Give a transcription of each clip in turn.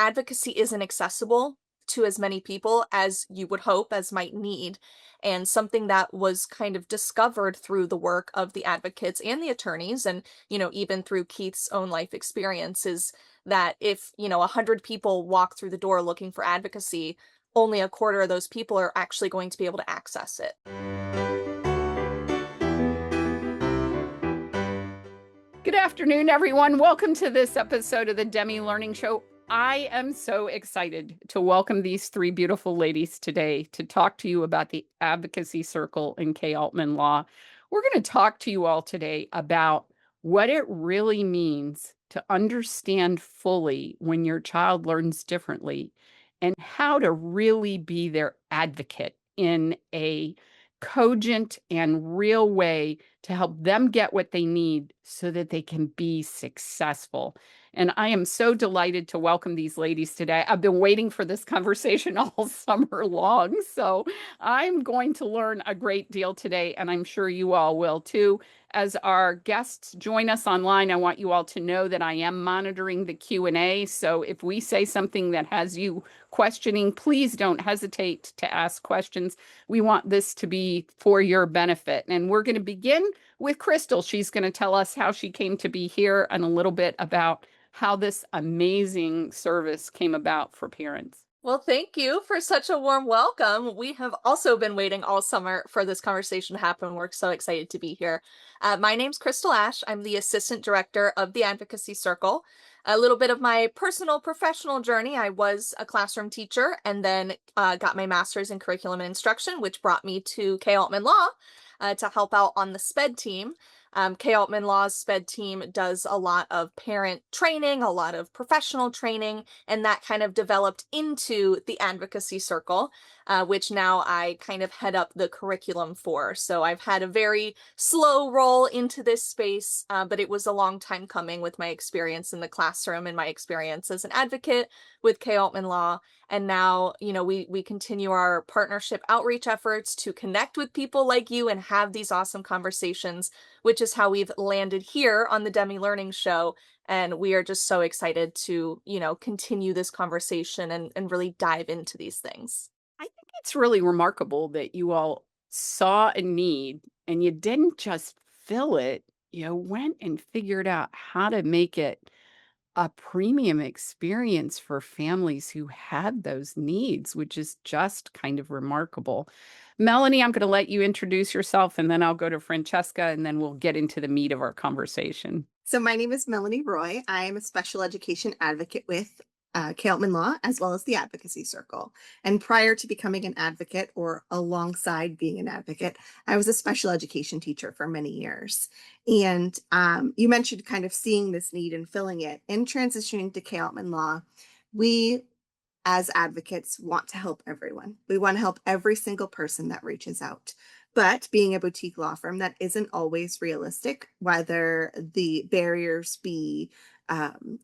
advocacy isn't accessible to as many people as you would hope, as might need. And something that was kind of discovered through the work of the advocates and the attorneys, and, even through Keith's own life experience, is that if, 100 people walk through the door looking for advocacy, only a quarter of those people are actually going to be able to access it. Good afternoon, everyone. Welcome to this episode of the Demi Learning Show. I am so excited to welcome these three beautiful ladies today to talk to you about the Advocacy Circle and K Altman Law. We're going to talk to you all today about what it really means to understand fully when your child learns differently and how to really be their advocate in a cogent and real way to help them get what they need so that they can be successful. And I am so delighted to welcome these ladies today. I've been waiting for this conversation all summer long, so I'm going to learn a great deal today, and I'm sure you all will too. As our guests join us online, I want you all to know that I am monitoring the Q&A, so if we say something that has you questioning, please don't hesitate to ask questions. We want this to be for your benefit. And we're going to begin with Crystal. She's going to tell us how she came to be here and a little bit about how this amazing service came about for parents. Well, thank you for such a warm welcome. We have also been waiting all summer for this conversation to happen. We're so excited to be here. My name's Crystal Ash. I'm the Assistant Director of the Advocacy Circle. A little bit of my personal professional journey. I was a classroom teacher and then got my master's in curriculum and instruction, which brought me to K Altman Law to help out on the SPED team. K Altman Law's SPED team does a lot of parent training, a lot of professional training, and that kind of developed into the Advocacy Circle, which now I kind of head up the curriculum for. So I've had a very slow roll into this space, but it was a long time coming with my experience in the classroom and my experience as an advocate with K Altman Law. And now, we continue our partnership outreach efforts to connect with people like you and have these awesome conversations, which is how we've landed here on the Demi Learning Show. And we are just so excited to, continue this conversation and really dive into these things. I think it's really remarkable that you all saw a need and you didn't just fill it, you went and figured out how to make it a premium experience for families who had those needs, which is just kind of remarkable. Melanie, I'm going to let you introduce yourself and then I'll go to Francesca and then we'll get into the meat of our conversation. So my name is Melanie Roy. I am a special education advocate with K Altman Law, as well as the Advocacy Circle. And prior to becoming an advocate, or alongside being an advocate, I was a special education teacher for many years. And you mentioned kind of seeing this need and filling it. In transitioning to K Altman Law, we as advocates want to help everyone. We want to help every single person that reaches out. But being a boutique law firm, that isn't always realistic, whether the barriers be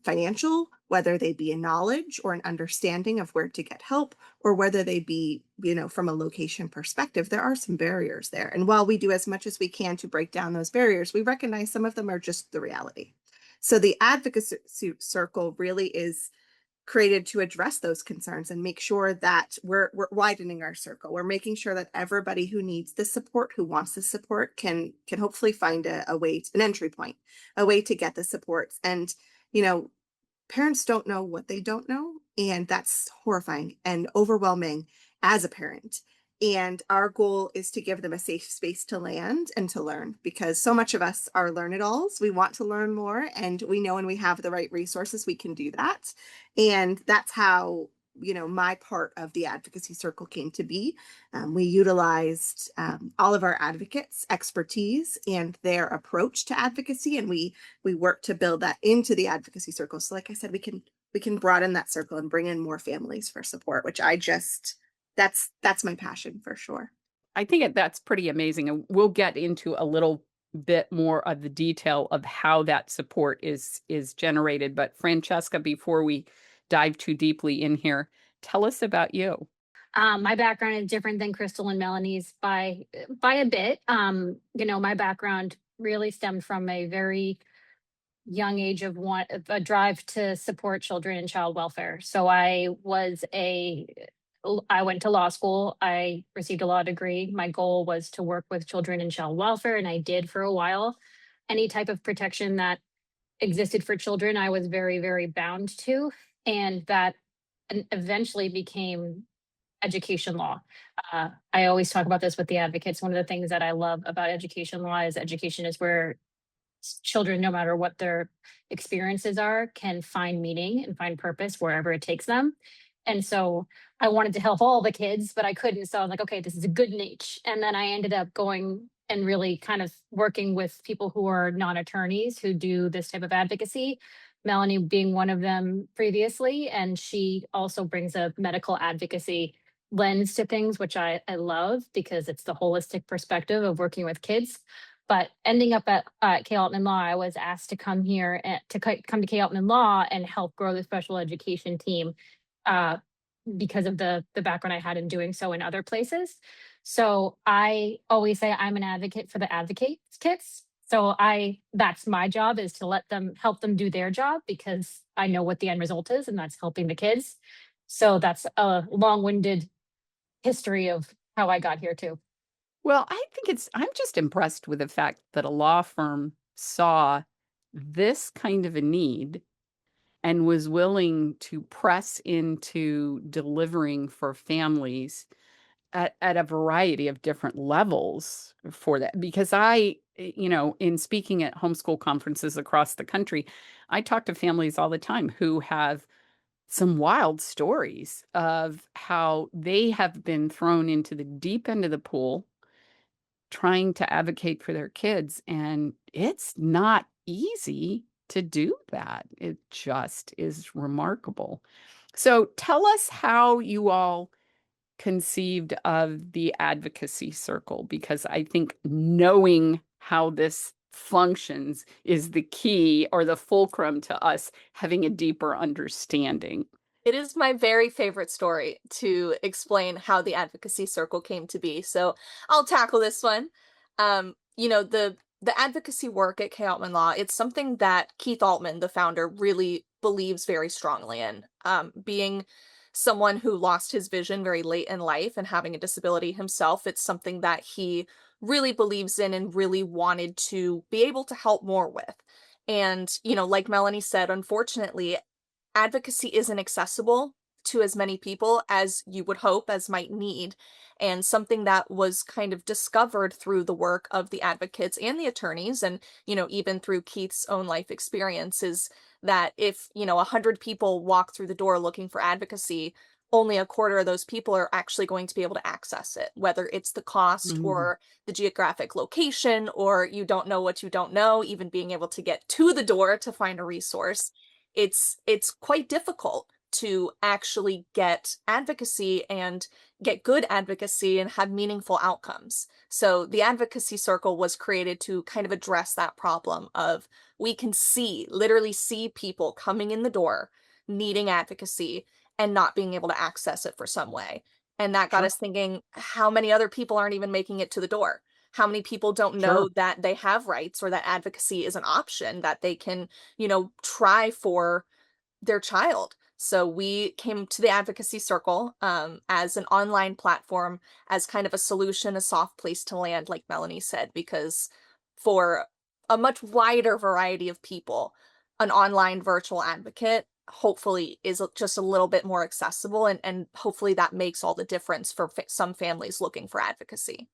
financial, whether they be in knowledge or an understanding of where to get help, or whether they be, from a location perspective. There are some barriers there. And while we do as much as we can to break down those barriers, we recognize some of them are just the reality. So the Advocacy Circle really is created to address those concerns and make sure that we're widening our circle. We're making sure that everybody who needs the support, who wants the support, can hopefully find a way, an entry point, a way to get the supports. And parents don't know what they don't know, and that's horrifying and overwhelming as a parent. And our goal is to give them a safe space to land and to learn, because so much of us are learn-it-alls. We want to learn more, and we know when we have the right resources, we can do that. And that's how, my part of the Advocacy Circle came to be. We utilized all of our advocates' expertise and their approach to advocacy, and we work to build that into the Advocacy Circle. So like I said, we can broaden that circle and bring in more families for support, which that's my passion for sure. I think that's pretty amazing. And we'll get into a little bit more of the detail of how that support is generated. But Francesca, before we dive too deeply in here, tell us about you. My background is different than Crystal and Melanie's by a bit. My background really stemmed from a very young age of a drive to support children and child welfare. So I went to law school. I received a law degree. My goal was to work with children and child welfare, and I did for a while. Any type of protection that existed for children, I was very, very bound to, and that eventually became education law. I always talk about this with the advocates. One of the things that I love about education law is education is where children, no matter what their experiences are, can find meaning and find purpose wherever it takes them. And so I wanted to help all the kids, but I couldn't. So I was like, okay, this is a good niche. And then I ended up going and really kind of working with people who are non-attorneys who do this type of advocacy. Melanie being one of them previously. And she also brings a medical advocacy lens to things, which I love because it's the holistic perspective of working with kids. But ending up at K Altman Law, I was asked to come here and come to K Altman Law and help grow the special education team uh, because of the background I had in doing so in other places. So I always say I'm an advocate for the advocates kids. So that's my job, is to help them do their job, because I know what the end result is, and that's helping the kids. So that's a long-winded history of how I got here too. Well, I'm just impressed with the fact that a law firm saw this kind of a need and was willing to press into delivering for families at a variety of different levels for that. Because in speaking at homeschool conferences across the country, I talk to families all the time who have some wild stories of how they have been thrown into the deep end of the pool trying to advocate for their kids. And it's not easy to do that. It just is remarkable. So tell us how you all conceived of the Advocacy Circle, because I think knowing how this functions is the key or the fulcrum to us having a deeper understanding. It is my very favorite story to explain how the Advocacy Circle came to be. So I'll tackle this one. The advocacy work at K Altman Law, it's something that Keith Altman, the founder, really believes very strongly in. Being someone who lost his vision very late in life and having a disability himself, it's something that he really believes in and really wanted to be able to help more with. And, like Melanie said, unfortunately, advocacy isn't accessible to as many people as you would hope, as might need. And something that was kind of discovered through the work of the advocates and the attorneys, and, even through Keith's own life experience, is that if, 100 people walk through the door looking for advocacy, only a quarter of those people are actually going to be able to access it, whether it's the cost Mhm. or the geographic location, or you don't know what you don't know, even being able to get to the door to find a resource. It's quite difficult to actually get advocacy and get good advocacy and have meaningful outcomes. So the Advocacy Circle was created to kind of address that problem of, we can literally see people coming in the door needing advocacy and not being able to access it for some way. And that got Sure. us thinking, how many other people aren't even making it to the door? How many people don't know Sure. that they have rights, or that advocacy is an option that they can, try for their child? So we came to the Advocacy Circle as an online platform, as kind of a solution, a soft place to land, like Melanie said, because for a much wider variety of people, an online virtual advocate hopefully is just a little bit more accessible, and hopefully that makes all the difference for some families looking for advocacy.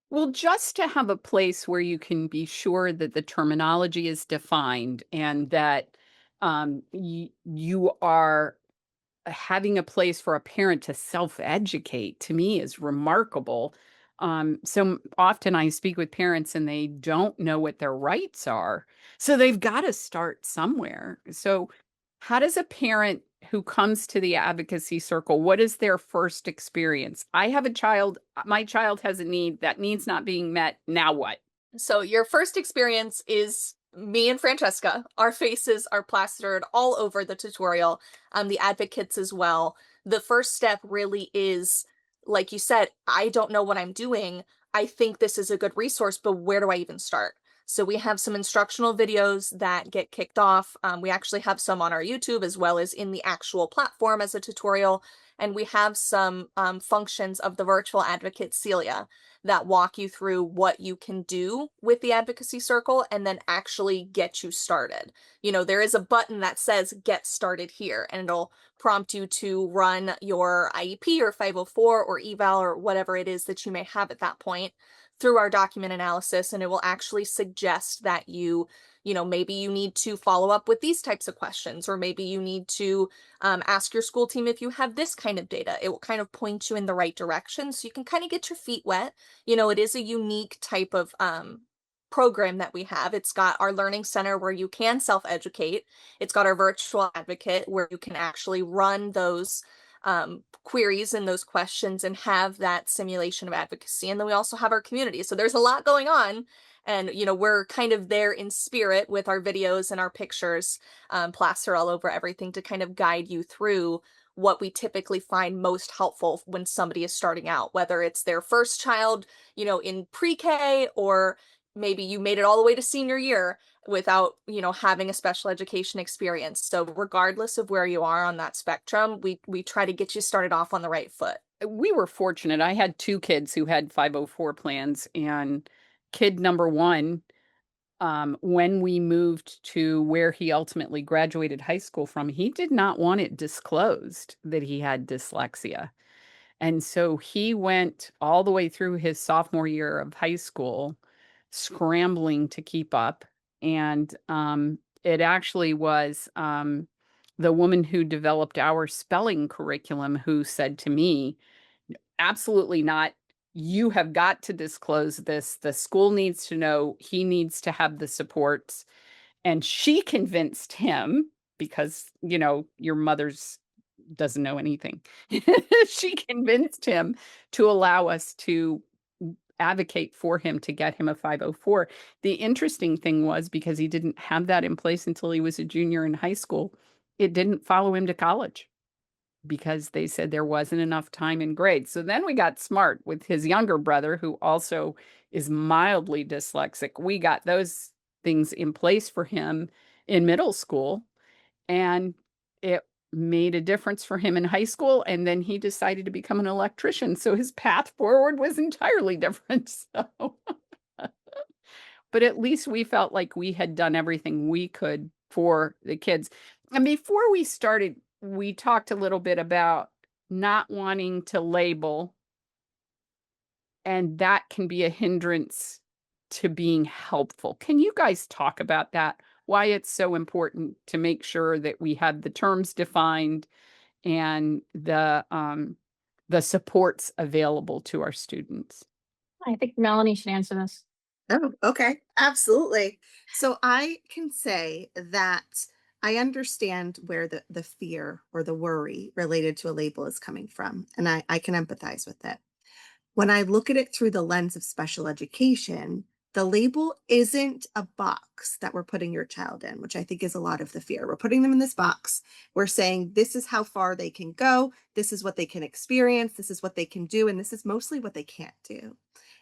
Well, just to have a place where you can be sure that the terminology is defined and that you are having a place for a parent to self-educate, to me, is remarkable. So often I speak with parents and they don't know what their rights are. So they've got to start somewhere. So how does a parent who comes to the Advocacy Circle, what is their first experience? I have a child, my child has a need, that need's not being met. Now what? So your first experience is me and Francesca. Our faces are plastered all over the tutorial, the advocates as well. The first step really is, like you said, I don't know what I'm doing. I think this is a good resource, but where do I even start? So we have some instructional videos that get kicked off. We actually have some on our YouTube as well as in the actual platform as a tutorial. And we have some functions of the virtual advocate Celia that walk you through what you can do with the advocacy circle and then actually get you started. There is a button that says get started here, and it'll prompt you to run your IEP or 504 or eval or whatever it is that you may have at that point through our document analysis. And it will actually suggest that maybe you need to follow up with these types of questions, or maybe you need to ask your school team if you have this kind of data. It will kind of point you in the right direction so you can kind of get your feet wet. It is a unique type of program that we have. It's got our learning center where you can self-educate. It's got our virtual advocate where you can actually run those queries and those questions and have that simulation of advocacy. And then we also have our community. So there's a lot going on. And, we're kind of there in spirit with our videos and our pictures plastered all over everything to kind of guide you through what we typically find most helpful when somebody is starting out, whether it's their first child, in pre-K, or maybe you made it all the way to senior year without, having a special education experience. So regardless of where you are on that spectrum, we try to get you started off on the right foot. We were fortunate. I had 2 kids who had 504 plans, and kid number 1, when we moved to where he ultimately graduated high school from, he did not want it disclosed that he had dyslexia. And so he went all the way through his sophomore year of high school scrambling to keep up. And it actually was the woman who developed our spelling curriculum who said to me, absolutely not. You have got to disclose this. The school needs to know. He needs to have the supports. And she convinced him, because, your mother's doesn't know anything. She convinced him to allow us to advocate for him to get him a 504. The interesting thing was, because he didn't have that in place until he was a junior in high school, it didn't follow him to college, because they said there wasn't enough time in grades. So then we got smart with his younger brother, who also is mildly dyslexic. We got those things in place for him in middle school, and it made a difference for him in high school. And then he decided to become an electrician. So his path forward was entirely different. So, but at least we felt like we had done everything we could for the kids. And before we started, we talked a little bit about not wanting to label, and that can be a hindrance to being helpful. Can you guys talk about that? Why it's so important to make sure that we have the terms defined and the supports available to our students? I think Melanie should answer this. Oh, okay. Absolutely. So I can say that I understand where the fear or the worry related to a label is coming from, and I can empathize with it. When I look at it through the lens of special education, the label isn't a box that we're putting your child in, which I think is a lot of the fear. We're putting them in this box. We're saying this is how far they can go. This is what they can experience. This is what they can do. And this is mostly what they can't do.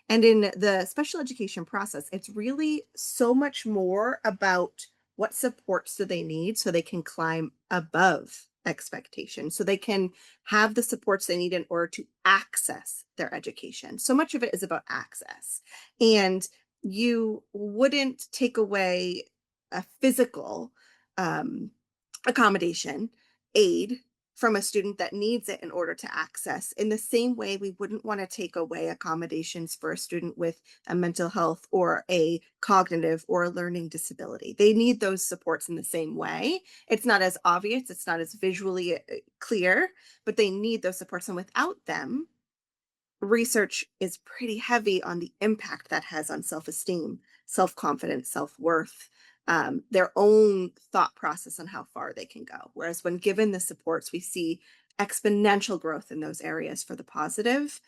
And in the special education process, it's really so much more about what supports do they need so they can climb above expectation, so they can have the supports they need in order to access their education. So much of it is about access. And you wouldn't take away a physical accommodation aid from a student that needs it in order to access. In the same way, we wouldn't want to take away accommodations for a student with a mental health or a cognitive or a learning disability. They need those supports in the same way. It's not as obvious, it's not as visually clear, but they need those supports. And without them, research is pretty heavy on the impact that has on self-esteem, self-confidence, self-worth, their own thought process on how far they can go. Whereas when given the supports, we see exponential growth in those areas for the positive.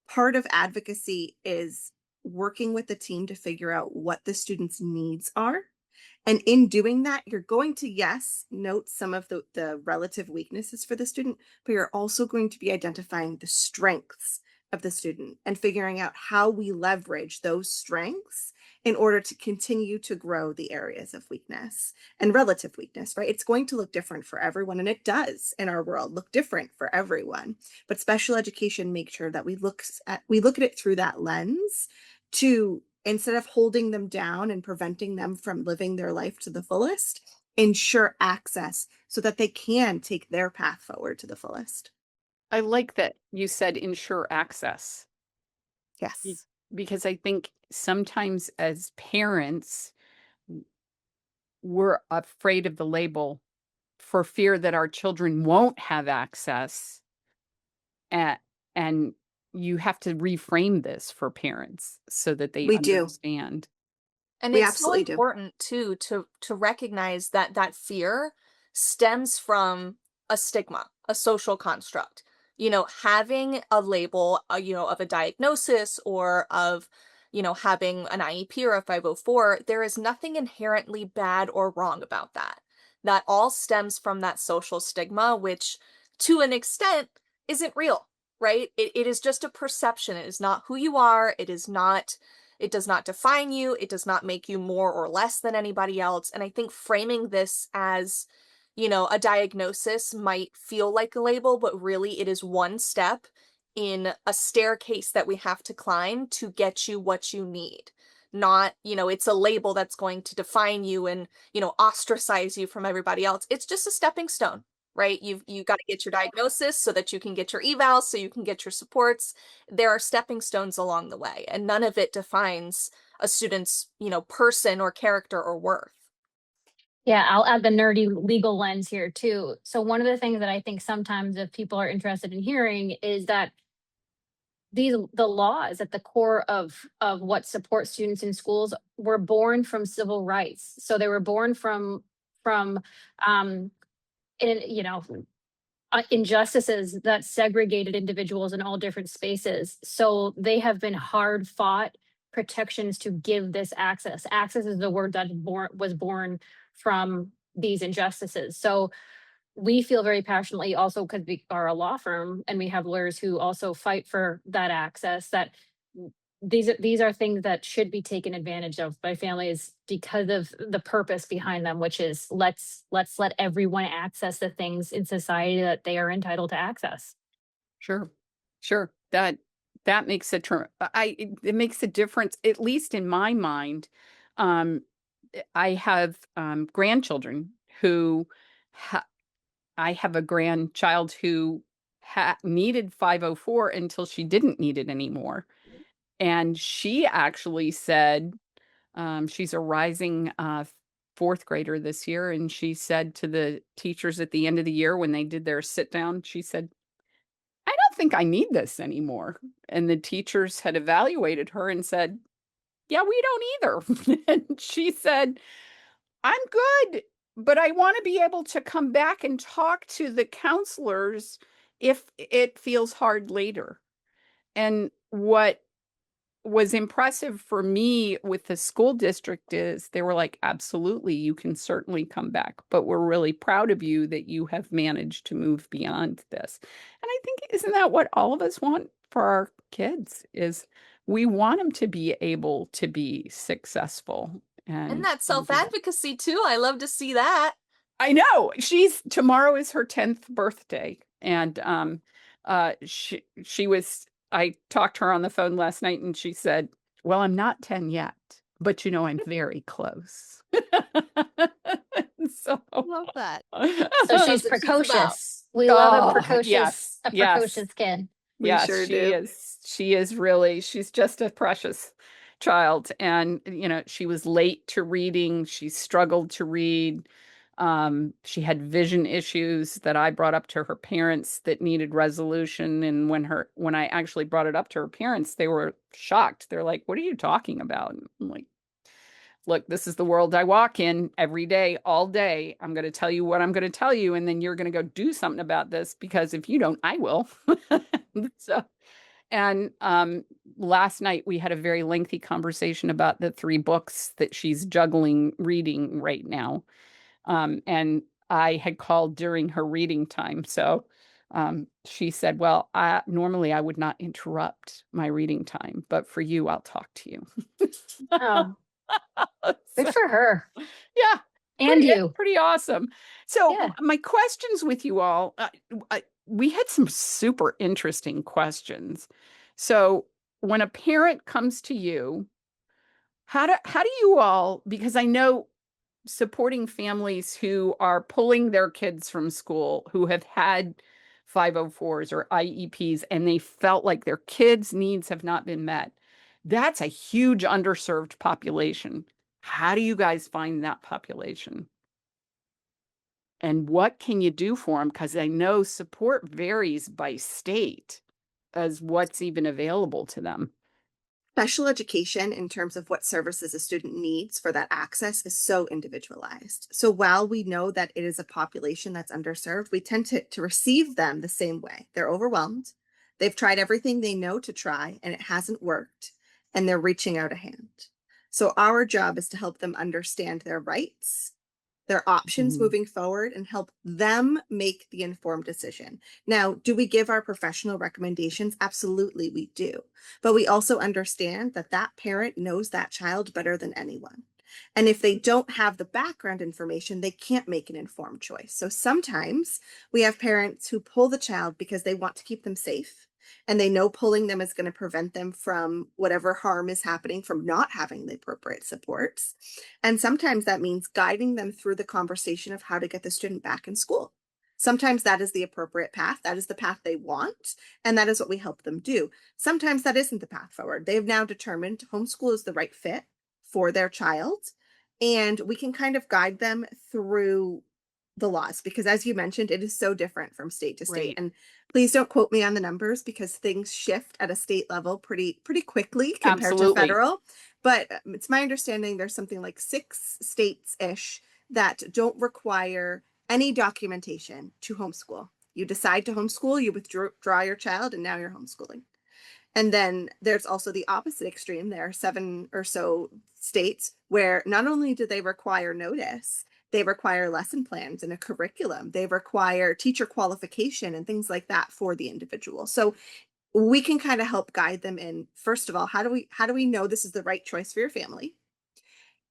Part of advocacy is working with the team to figure out what the student's needs are. And in doing that, you're going to, yes, note some of the relative weaknesses for the student, but you're also going to be identifying the strengths of the student and figuring out how we leverage those strengths in order to continue to grow the areas of weakness and relative weakness, right? It's going to look different for everyone, and it does in our world look different for everyone. But special education makes sure that we look at it through that lens to, instead of holding them down and preventing them from living their life to the fullest, ensure access so that they can take their path forward to the fullest. I like that you said ensure access. Yes. Because I think sometimes as parents, we're afraid of the label for fear that our children won't have access. And you have to reframe this for parents so that they We do. understand. And We it's so absolutely do. important too to recognize that that fear stems from a stigma, a social construct. Having a label, of a diagnosis or of, having an IEP or a 504, there is nothing inherently bad or wrong about that. That all stems from that social stigma, which to an extent isn't real, right? It is just a perception. It is not who you are. It does not define you. It does not make you more or less than anybody else. And I think framing this as, a diagnosis might feel like a label, but really it is one step in a staircase that we have to climb to get you what you need. Not, it's a label that's going to define you and, ostracize you from everybody else. It's just a stepping stone, right? You got to get your diagnosis so that you can get your evals, so you can get your supports. There are stepping stones along the way, and none of it defines a student's, person or character or worth. Yeah, I'll add the nerdy legal lens here too. So one of the things that I think sometimes if people are interested in hearing is that the laws at the core of what supports students in schools were born from civil rights. So they were born from um in you know injustices that segregated individuals in all different spaces. So they have been hard fought protections to give this access. Access is the word that was born from these injustices. So we feel very passionately also because we are a law firm and we have lawyers who also fight for that access, that these are things that should be taken advantage of by families because of the purpose behind them, which is let's let everyone access the things in society that they are entitled to access. Sure. Sure. That makes it makes a difference, at least in my mind. Um, I have grandchildren who I have a grandchild who needed 504 until she didn't need it anymore. And she actually said, she's a rising fourth grader this year. And she said to the teachers at the end of the year when they did their sit down, she said, I don't think I need this anymore. And the teachers had evaluated her and said, yeah, we don't either. And she said, I'm good, but I want to be able to come back and talk to the counselors if it feels hard later. And what was impressive for me with the school district is they were like, absolutely, you can certainly come back, but we're really proud of you that you have managed to move beyond this. And I think, isn't that what all of us want for our kids, is we want them to be able to be successful. And And that self-advocacy too. I love to see that. I know tomorrow is her 10th birthday. And she was, I talked to her on the phone last night and she said, well, I'm not 10 yet, but I'm very close. So Love that. So she's That's what she's about. precocious. We love a Oh, precocious, yes, a yes. precocious kid. We Yes, sure she do. is. She is really, she's just a precious child. And, she was late to reading. She struggled to read. She had vision issues that I brought up to her parents that needed resolution. And when I actually brought it up to her parents, they were shocked. They're like, what are you talking about? And I'm like, look, this is the world I walk in every day, all day. I'm going to tell you what I'm going to tell you. And then you're going to go do something about this, because if you don't, I will. So, and last night we had a very lengthy conversation about the 3 books that she's juggling reading right now. And I had called during her reading time. So she said, well, normally I would not interrupt my reading time, but for you, I'll talk to you. Oh, Good for her. Yeah, And it's you. pretty awesome. So Yeah. my questions with you all, we had some super interesting questions. So when a parent comes to you, how do you all, because I know supporting families who are pulling their kids from school, who have had 504s or IEPs, and they felt like their kids' needs have not been met. That's a huge underserved population. How do you guys find that population? And what can you do for them? Because I know support varies by state as what's even available to them. Special education, in terms of what services a student needs for that access, is so individualized. So while we know that it is a population that's underserved, we tend to receive them the same way. They're overwhelmed. They've tried everything they know to try and it hasn't worked, and they're reaching out a hand. So our job is to help them understand their rights, their options Mhm. moving forward, and help them make the informed decision. Now, do we give our professional recommendations? Absolutely, we do. But we also understand that that parent knows that child better than anyone. And if they don't have the background information, they can't make an informed choice. So sometimes we have parents who pull the child because they want to keep them safe. And they know pulling them is going to prevent them from whatever harm is happening from not having the appropriate supports. And sometimes that means guiding them through the conversation of how to get the student back in school. Sometimes that is the appropriate path. That is the path they want. And that is what we help them do. Sometimes that isn't the path forward. They've now determined homeschool is the right fit for their child. And we can kind of guide them through the laws because, as you mentioned, it is so different from state to state. Right. And please don't quote me on the numbers because things shift at a state level pretty quickly compared to Absolutely. federal. But it's my understanding there's something like 6 states ish that don't require any documentation to homeschool. You decide to homeschool, you withdraw your child, and now you're homeschooling. And then there's also the opposite extreme. There are 7 or so states where not only do they require notice, they require lesson plans and a curriculum. They require teacher qualification and things like that for the individual. So we can kind of help guide them in, first of all, how do we know this is the right choice for your family?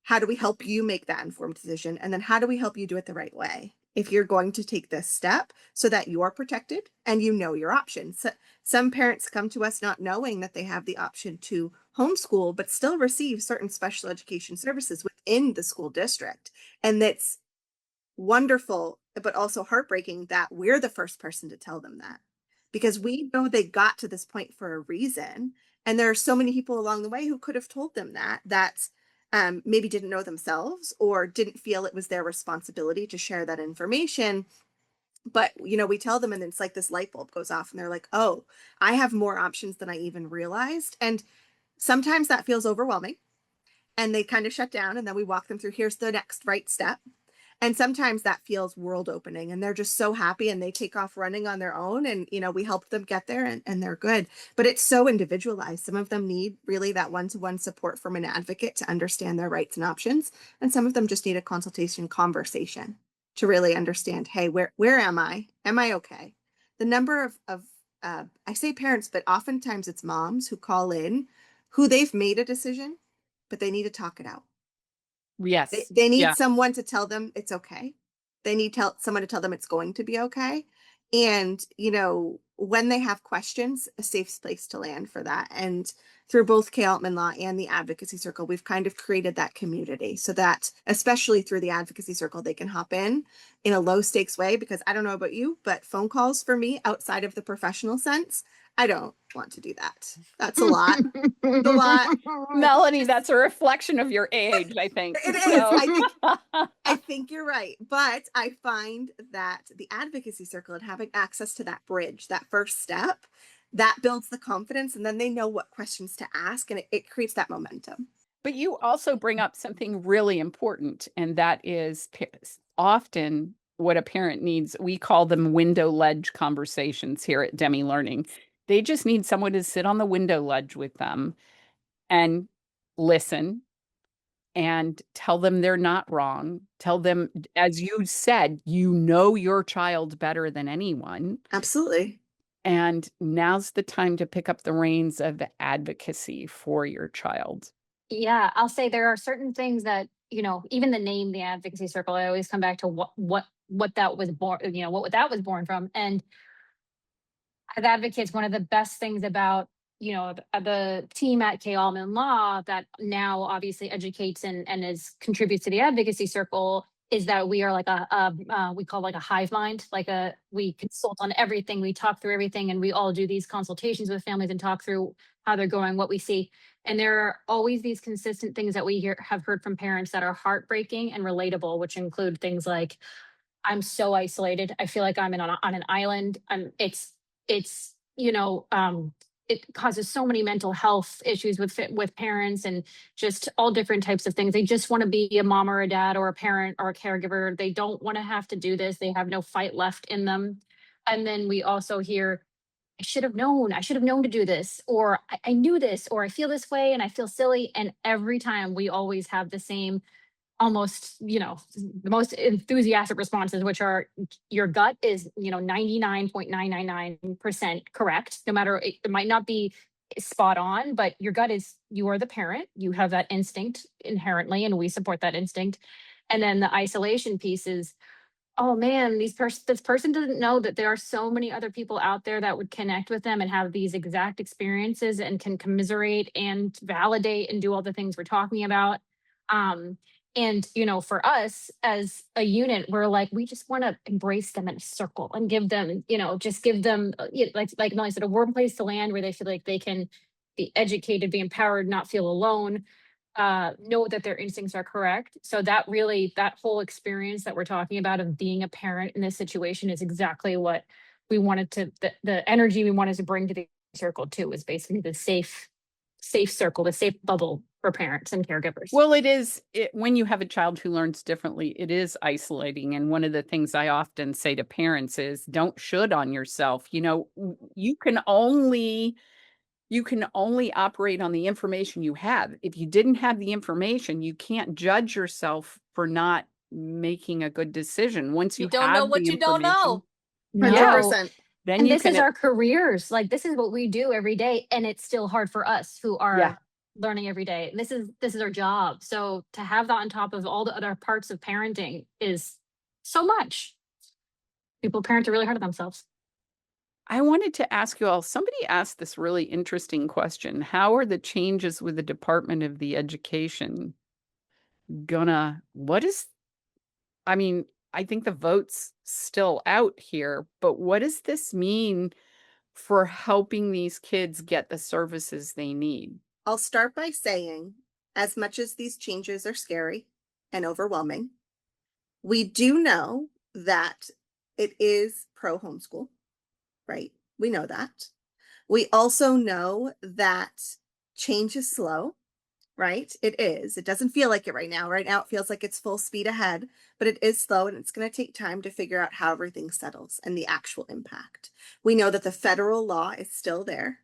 How do we help you make that informed decision? And then how do we help you do it the right way? If you're going to take this step so that you're protected and you know your options. So, some parents come to us not knowing that they have the option to homeschool, but still receive certain special education services within the school district. And that's wonderful, but also heartbreaking that we're the first person to tell them that because we know they got to this point for a reason. And there are so many people along the way who could have told them that maybe didn't know themselves or didn't feel it was their responsibility to share that information. But, we tell them and it's like this light bulb goes off and they're like, oh, I have more options than I even realized. And sometimes that feels overwhelming and they kind of shut down and then we walk them through, here's the next right step. And sometimes that feels world opening and they're just so happy and they take off running on their own and we helped them get there and they're good. But it's so individualized. Some of them need really that one-to-one support from an advocate to understand their rights and options. And some of them just need a consultation conversation to really understand, hey, where am I? Am I okay? The number of I say parents, but oftentimes it's moms who call in who they've made a decision, but they need to talk it out. They, Yes. they need Yeah. someone to tell them it's okay. They need someone to tell them it's going to be okay. And, when they have questions, a safe place to land for that. And through both K Altman Law and the Advocacy Circle, we've kind of created that community so that, especially through the Advocacy Circle, they can hop in a low stakes way. Because I don't know about you, but phone calls for me outside of the professional sense, I don't want to do that. That's a lot. It's a lot. Melanie, that's a reflection of your age, I think. It is. So- I think you're right. But I find that the advocacy circle and having access to that bridge, that first step, that builds the confidence and then they know what questions to ask and it creates that momentum. But you also bring up something really important, and that is often what a parent needs. We call them window ledge conversations here at Demi Learning. They just need someone to sit on the window ledge with them and listen and tell them they're not wrong. Tell them, as you said, you know your child better than anyone. Absolutely. And now's the time to pick up the reins of advocacy for your child. Yeah, I'll say there are certain things that, even the name, the Advocacy Circle, I always come back to what that was born, what that was born from. And as advocates, one of the best things about, the team at K Altman Law that now obviously educates and is contributes to the Advocacy Circle is that we are like we call like a hive mind, we consult on everything, we talk through everything, and we all do these consultations with families and talk through how they're going, what we see. And there are always these consistent things that have heard from parents that are heartbreaking and relatable, which include things like, I'm so isolated. I feel like I'm on an island. It's, it causes so many mental health issues with parents and just all different types of things. They just want to be a mom or a dad or a parent or a caregiver. They don't want to have to do this. They have no fight left in them. And then we also hear, I should have known. I should have known to do this, or I knew this, or I feel this way and I feel silly. And every time we always have the same, almost, the most enthusiastic responses, which are, your gut is, 99.999% correct. No matter, it might not be spot on, but your gut is, you are the parent, you have that instinct inherently, and we support that instinct. And then the isolation piece is, oh man, this person doesn't know that there are so many other people out there that would connect with them and have these exact experiences and can commiserate and validate and do all the things we're talking about. And for us as a unit, we're like, we just want to embrace them in a circle and give them, just give them, like Melanie said, a warm place to land where they feel like they can be educated, be empowered, not feel alone, know that their instincts are correct. So that whole experience that we're talking about of being a parent in this situation is exactly what we wanted to, the energy we wanted to bring to the circle too, is basically the safe circle, the safe bubble for parents and caregivers. Well, when you have a child who learns differently, it is isolating. And one of the things I often say to parents is, don't should on yourself. You can only operate on the information you have. If you didn't have the information, you can't judge yourself for not making a good decision. Once You you don't know have what the you don't information, know. 100%. then And you this can. is our careers. Like, this is what we do every day. And it's still hard for us who are Yeah. learning every day. This is our job. So to have that on top of all the other parts of parenting is so much. People parent are really hard on themselves. I wanted to ask you all, somebody asked this really interesting question. How are the changes with the Department of the Education I think the vote's still out here, but what does this mean for helping these kids get the services they need? I'll start by saying, as much as these changes are scary and overwhelming, we do know that it is pro homeschool, right? We know that. We also know that change is slow, right? It is. It doesn't feel like it right now. Right now, it feels like it's full speed ahead, but it is slow, and it's going to take time to figure out how everything settles and the actual impact. We know that the federal law is still there.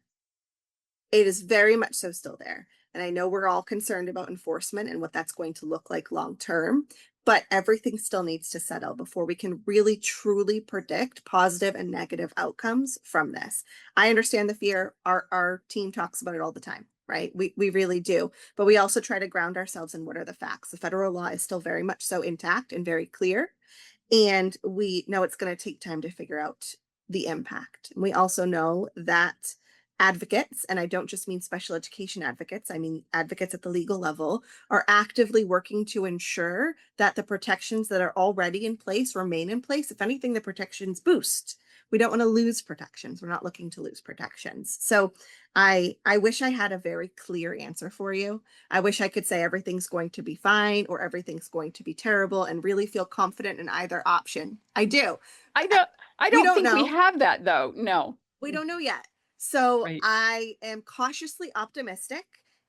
It is very much so still there. And I know we're all concerned about enforcement and what that's going to look like long term, but everything still needs to settle before we can really truly predict positive and negative outcomes from this. I understand the fear. Our team talks about it all the time, right? We really do. But we also try to ground ourselves in what are the facts. The federal law is still very much so intact and very clear. And we know it's going to take time to figure out the impact. And we also know that advocates, and I don't just mean special education advocates, I mean advocates at the legal level, are actively working to ensure that the protections that are already in place remain in place. If anything, the protections boost. We don't want to lose protections. We're not looking to lose protections. So I wish I had a very clear answer for you. I wish I could say everything's going to be fine or everything's going to be terrible and really feel confident in either option. I do. I don't think we know. have that, though. No. We don't know yet. So Right. I am cautiously optimistic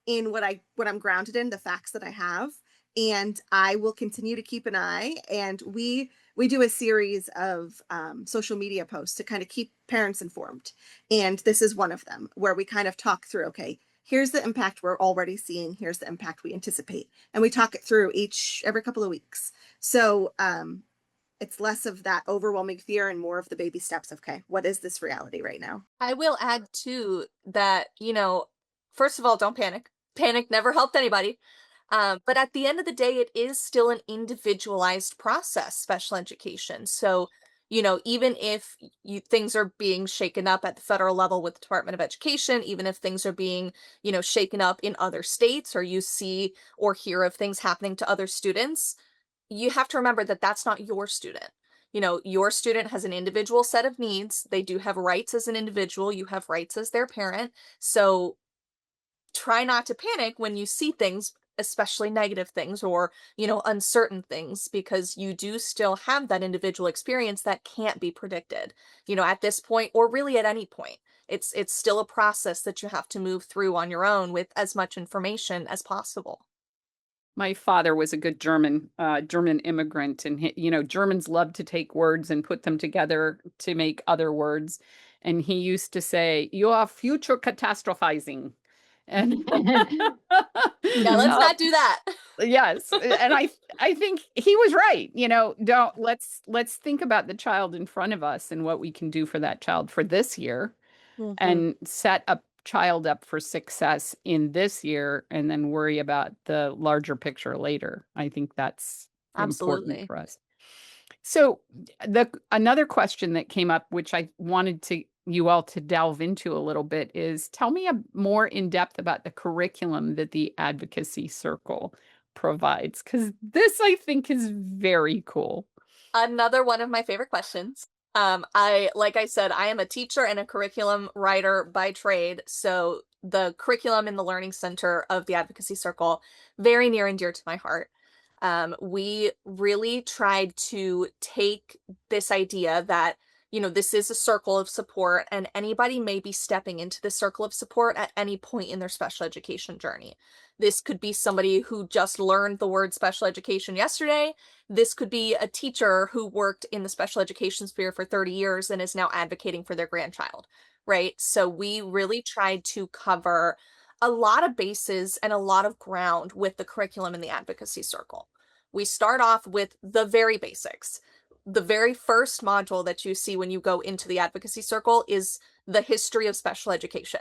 in what I'm grounded in, the facts that I have, and I will continue to keep an eye. And we do a series of social media posts to kind of keep parents informed. And this is one of them where we kind of talk through, okay, here's the impact we're already seeing. Here's the impact we anticipate. And we talk it through every couple of weeks. So it's less of that overwhelming fear and more of the baby steps of, okay, what is this reality right now? I will add too that, first of all, don't panic. Panic never helped anybody. But at the end of the day, it is still an individualized process, special education. So, even if things are being shaken up at the federal level with the Department of Education, even if things are being, shaken up in other states, or you see or hear of things happening to other students, you have to remember that that's not your student. Your student has an individual set of needs. They do have rights as an individual. You have rights as their parent. So try not to panic when you see things, especially negative things or, uncertain things, because you do still have that individual experience that can't be predicted, at this point or really at any point. It's still a process that you have to move through on your own with as much information as possible. My father was a good German immigrant, and Germans love to take words and put them together to make other words. And he used to say, "You are future catastrophizing," and Yeah, let's uh, not do that. yes, and I think he was right. Don't let's think about the child in front of us and what we can do for that child for this year, Mhm. and set a child up for success in this year and then worry about the larger picture later. I think that's important Absolutely. for us. So the another question that came up, which I wanted to you all to delve into a little bit, is tell me more in depth about the curriculum that the Advocacy Circle provides, because this I think is very cool. Another one of my favorite questions. Like I said, I am a teacher and a curriculum writer by trade. So the curriculum in the Learning Center of the Advocacy Circle, very near and dear to my heart. We really tried to take this idea that, this is a circle of support and anybody may be stepping into the circle of support at any point in their special education journey. This could be somebody who just learned the word special education yesterday. This could be a teacher who worked in the special education sphere for 30 years and is now advocating for their grandchild, right? So we really tried to cover a lot of bases and a lot of ground with the curriculum in the Advocacy Circle. We start off with the very basics. The very first module that you see when you go into the Advocacy Circle is the history of special education.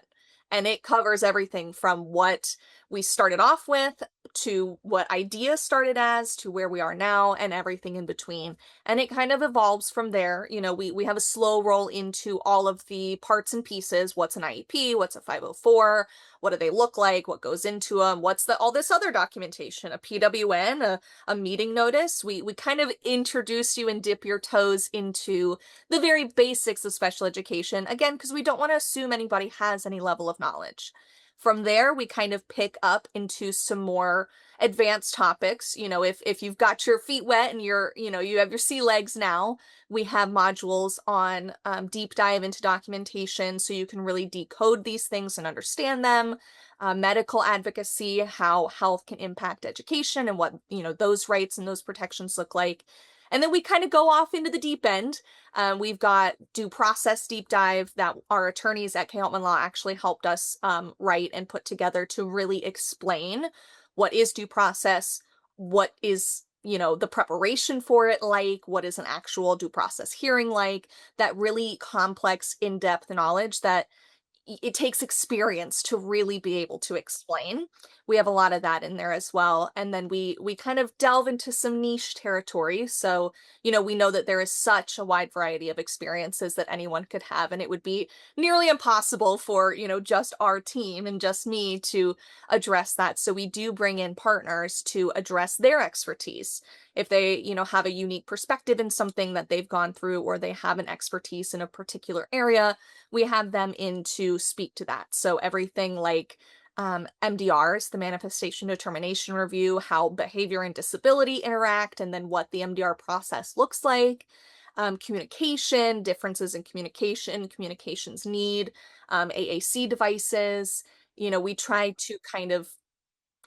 And it covers everything from what we started off with to what ideas started as to where we are now and everything in between. And it kind of evolves from there. We have a slow roll into all of the parts and pieces. What's an IEP? What's a 504? What do they look like? What goes into them? What's all this other documentation? A PWN, a meeting notice. We kind of introduce you and dip your toes into the very basics of special education, again, because we don't want to assume anybody has any level of knowledge. From there, we kind of pick up into some more advanced topics. If you've got your feet wet and you have your sea legs now, we have modules on deep dive into documentation so you can really decode these things and understand them. Medical advocacy, how health can impact education and what, those rights and those protections look like. And then we kind of go off into the deep end. We've got due process deep dive that our attorneys at K Altman Law actually helped us write and put together to really explain what is due process, what is, the preparation for it like, what is an actual due process hearing like, that really complex, in-depth knowledge that it takes experience to really be able to explain. We have a lot of that in there as well. And then we kind of delve into some niche territory. So, we know that there is such a wide variety of experiences that anyone could have, and it would be nearly impossible for, just our team and just me to address that. So we do bring in partners to address their expertise. If they, have a unique perspective in something that they've gone through or they have an expertise in a particular area, we have them in to speak to that. So everything like MDRs, the Manifestation Determination Review, how behavior and disability interact, and then what the MDR process looks like. Communication, differences in communication, communications need, AAC devices. We try to kind of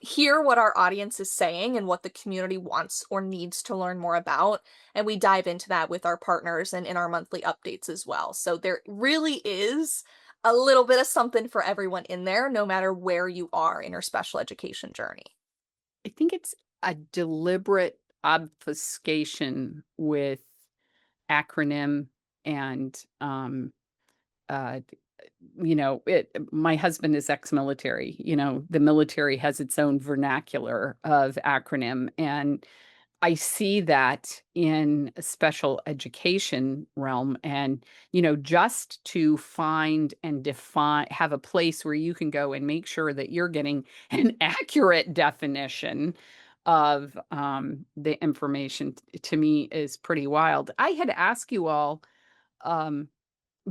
hear what our audience is saying and what the community wants or needs to learn more about. And we dive into that with our partners and in our monthly updates as well. So there really is a little bit of something for everyone in there, no matter where you are in your special education journey. I think it's a deliberate obfuscation with acronym and my husband is ex-military. The military has its own vernacular of acronym, and I see that in a special education realm. And, just to find and define, have a place where you can go and make sure that you're getting an accurate definition of the information, to me is pretty wild. I had asked you all um,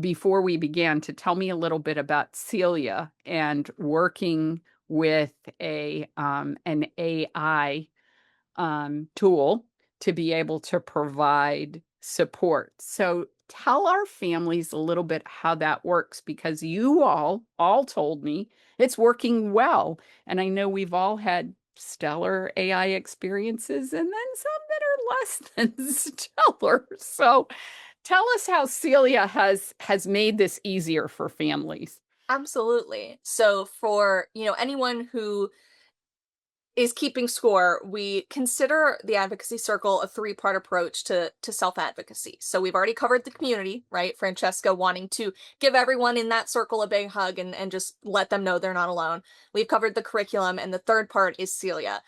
before we began to tell me a little bit about Celia and working with an AI tool to be able to provide support. So tell our families a little bit how that works, because you all told me it's working well. And I know we've all had stellar AI experiences and then some that are less than stellar. So tell us how Celia has made this easier for families. Absolutely. So for, anyone who is keeping score, we consider the Advocacy Circle a three-part approach to self-advocacy. So we've already covered the community, right? Francesca wanting to give everyone in that circle a big hug and just let them know they're not alone. We've covered the curriculum, and the third part is Celia.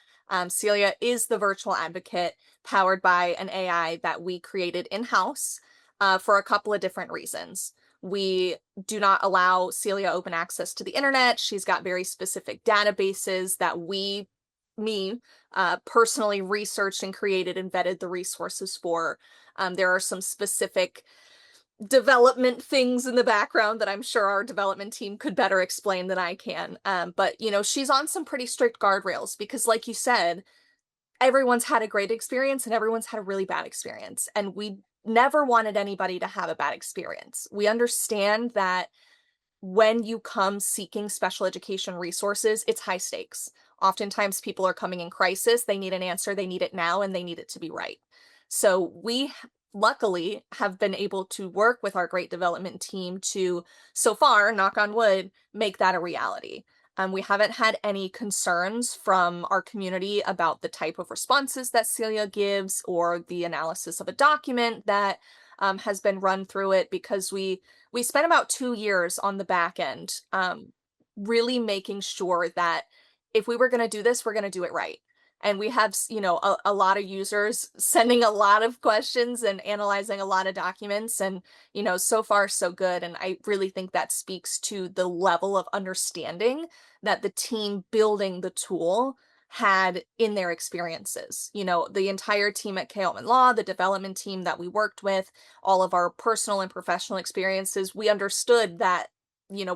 Celia is the virtual advocate powered by an AI that we created in-house for a couple of different reasons. We do not allow Celia open access to the internet. She's got very specific databases that me personally researched and created and vetted the resources for. There are some specific development things in the background that I'm sure our development team could better explain than I can. But she's on some pretty strict guardrails because, like you said, everyone's had a great experience and everyone's had a really bad experience. And we never wanted anybody to have a bad experience. We understand that when you come seeking special education resources, it's high stakes. Oftentimes people are coming in crisis, they need an answer, they need it now, and they need it to be right. So we luckily have been able to work with our great development team to, so far, knock on wood, make that a reality. We haven't had any concerns from our community about the type of responses that Celia gives or the analysis of a document that has been run through it, because we spent about 2 years on the back end really making sure that if we were going to do this, we're going to do it right. And we have, a lot of users sending a lot of questions and analyzing a lot of documents. And, so far, so good. And I really think that speaks to the level of understanding that the team building the tool had in their experiences. The entire team at K Altman Law, the development team that we worked with, all of our personal and professional experiences, we understood that,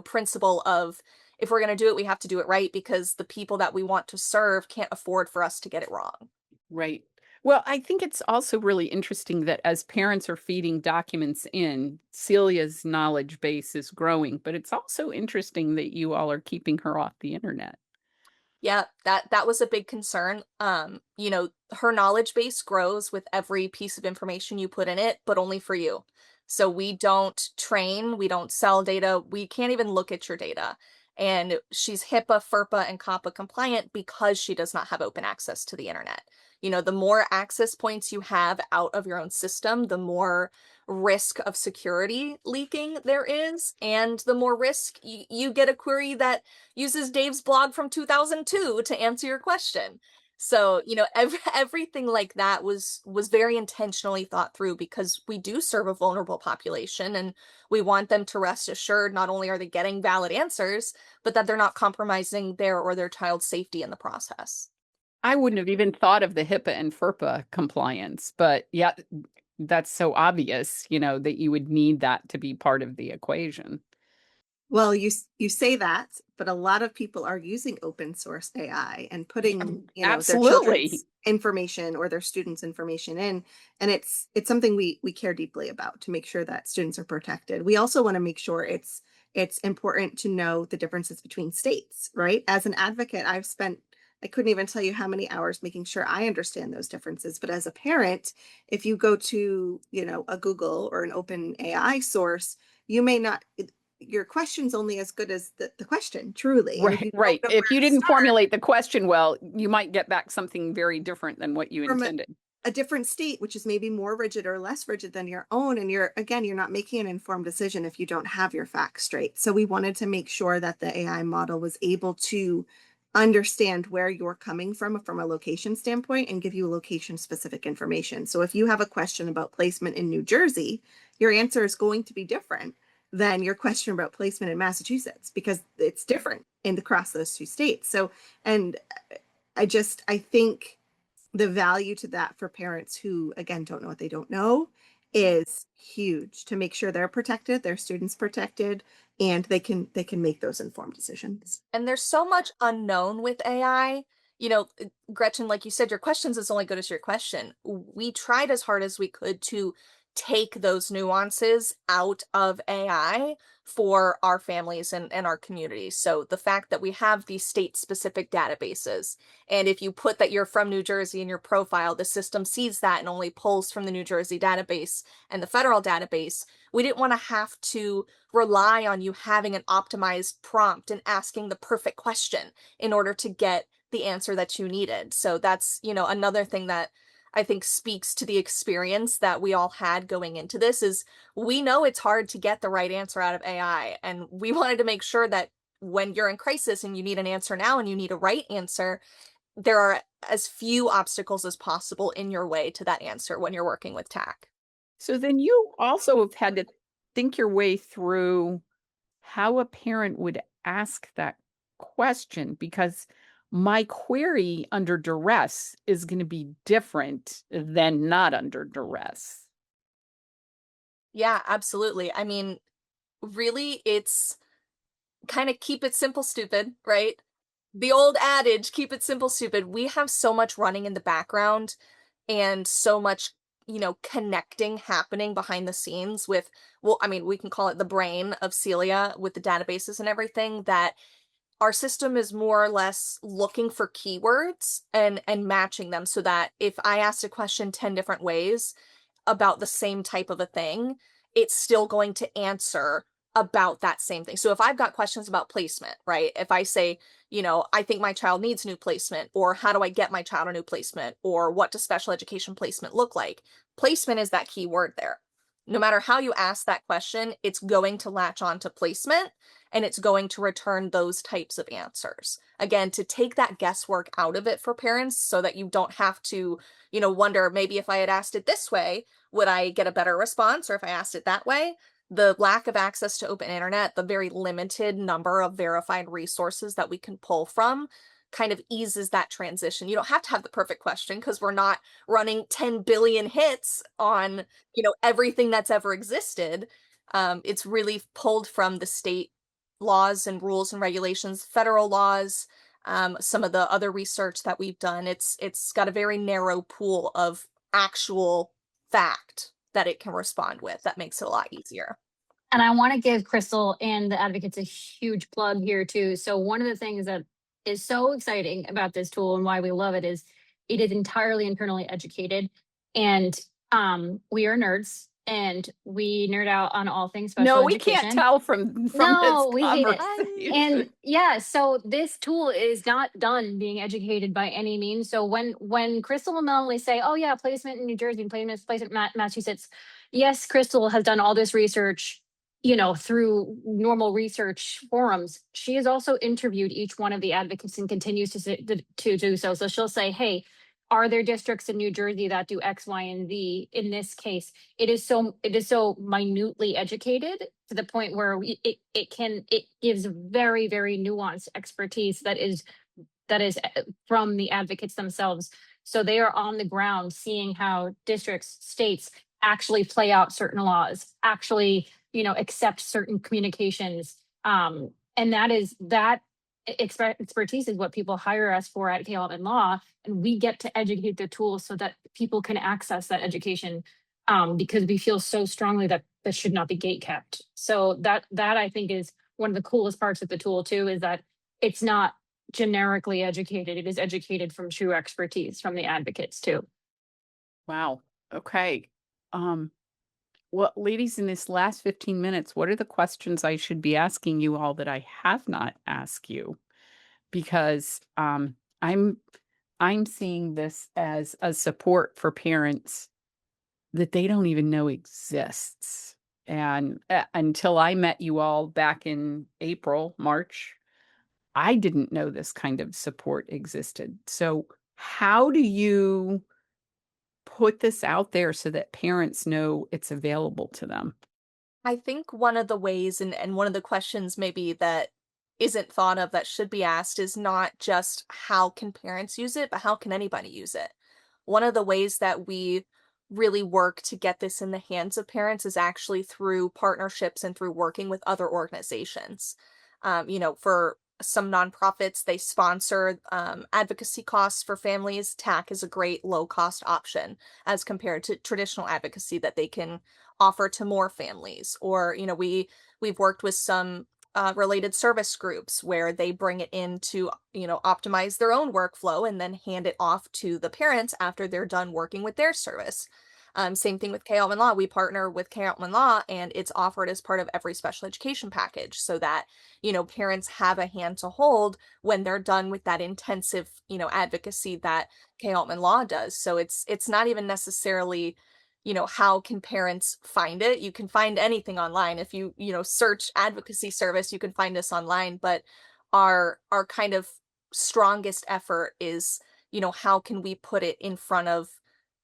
principle of, if we're going to do it, we have to do it right, because the people that we want to serve can't afford for us to get it wrong. Right. Well, I think it's also really interesting that as parents are feeding documents in, Celia's knowledge base is growing, but it's also interesting that you all are keeping her off the internet. Yeah, that was a big concern. Her knowledge base grows with every piece of information you put in it, but only for you. So we don't train, we don't sell data, we can't even look at your data. And she's HIPAA, FERPA, and COPPA compliant because she does not have open access to the internet. The more access points you have out of your own system, the more risk of security leaking there is, and the more risk you get a query that uses Dave's blog from 2002 to answer your question. So, everything like that was very intentionally thought through, because we do serve a vulnerable population and we want them to rest assured not only are they getting valid answers, but that they're not compromising their or their child's safety in the process. I wouldn't have even thought of the HIPAA and FERPA compliance, but yeah, that's so obvious, that you would need that to be part of the equation. Well, you say that, but a lot of people are using open source AI and putting, their Absolutely. children's information or their students' information in, and it's something we care deeply about to make sure that students are protected. We also want to make sure it's important to know the differences between states, right? As an advocate, I couldn't even tell you how many hours making sure I understand those differences. But as a parent, if you go to, a Google or an open AI source, you may not, your question's only as good as the question, truly. And if you Right. don't know If where you to didn't start formulate the question well, you might get back something very different than what you from intended. a different state, which is maybe more rigid or less rigid than your own. And you're not making an informed decision if you don't have your facts straight. So we wanted to make sure that the AI model was able to understand where you're coming from a location standpoint and give you location specific information. So if you have a question about placement in New Jersey, your answer is going to be different than your question about placement in Massachusetts because it's different across those two states. So, and I think the value to that for parents who, again, don't know what they don't know is huge to make sure they're protected, their students protected, and they can make those informed decisions. And there's so much unknown with AI. Gretchen, like you said, your questions is only good as your question. We tried as hard as we could to take those nuances out of AI for our families and our communities. So the fact that we have these state-specific databases, and if you put that you're from New Jersey in your profile, the system sees that and only pulls from the New Jersey database and the federal database. We didn't want to have to rely on you having an optimized prompt and asking the perfect question in order to get the answer that you needed. So that's, another thing that I think speaks to the experience that we all had going into this is we know it's hard to get the right answer out of AI. And we wanted to make sure that when you're in crisis and you need an answer now and you need a right answer, there are as few obstacles as possible in your way to that answer when you're working with TAC. So then you also have had to think your way through how a parent would ask that question, because my query under duress is going to be different than not under duress. Yeah, absolutely. I mean, really, it's kind of keep it simple, stupid, right? The old adage, keep it simple, stupid. We have so much running in the background and so much, connecting happening behind the scenes with, well, I mean, we can call it the brain of Celia with the databases and everything, that our system is more or less looking for keywords and matching them so that if I asked a question 10 different ways about the same type of a thing, it's still going to answer about that same thing. So if I've got questions about placement, right? If I say, I think my child needs new placement, or how do I get my child a new placement, or what does special education placement look like? Placement is that key word there. No matter how you ask that question, it's going to latch on to placement and it's going to return those types of answers. Again, to take that guesswork out of it for parents so that you don't have to, wonder maybe if I had asked it this way, would I get a better response? Or if I asked it that way, the lack of access to open internet, the very limited number of verified resources that we can pull from kind of eases that transition. You don't have to have the perfect question because we're not running 10 billion hits on, everything that's ever existed. It's really pulled from the state laws and rules and regulations, federal laws, some of the other research that we've done. It's got a very narrow pool of actual fact that it can respond with. That makes it a lot easier. And I want to give Crystal and the advocates a huge plug here too. So one of the things that is so exciting about this tool and why we love it is entirely internally educated. And we are nerds and we nerd out on all things special No, we education. can't tell from No, this we hate it. conversation. And yeah, so this tool is not done being educated by any means. So when Crystal and Melanie say, "Oh yeah, placement in New Jersey and placement in Massachusetts," yes, Crystal has done all this research, through normal research forums. She has also interviewed each one of the advocates and continues to do so. So she'll say, "Hey, are there districts in New Jersey that do X, Y, and Z?" In this case, it is so minutely educated to the point where it gives very, very nuanced expertise that is from the advocates themselves. So they are on the ground seeing how districts, states actually play out certain laws, actually, accept certain communications. And that expertise is what people hire us for at K Altman Law, and we get to educate the tools so that people can access that education, because we feel so strongly that this should not be gate kept. So that I think is one of the coolest parts of the tool too, is that it's not generically educated. It is educated from true expertise from the advocates too. Wow. Okay. Well, ladies, in this last 15 minutes, what are the questions I should be asking you all that I have not asked you? Because I'm I'm seeing this as a support for parents that they don't even know exists. And until I met you all back in April, March, I didn't know this kind of support existed. So, how do you put this out there so that parents know it's available to them? I think one of the ways and one of the questions maybe that isn't thought of that should be asked is not just how can parents use it, but how can anybody use it? One of the ways that we really work to get this in the hands of parents is actually through partnerships and through working with other organizations. For some nonprofits, they sponsor advocacy costs for families. TAC is a great low cost option as compared to traditional advocacy that they can offer to more families. Or, we've worked with some related service groups where they bring it in to, optimize their own workflow and then hand it off to the parents after they're done working with their service. Same thing with K Altman Law. We partner with K Altman Law and it's offered as part of every special education package so that, parents have a hand to hold when they're done with that intensive, advocacy that K Altman Law does. So it's not even necessarily, how can parents find it? You can find anything online. If you, search advocacy service, you can find us online. But our kind of strongest effort is, how can we put it in front of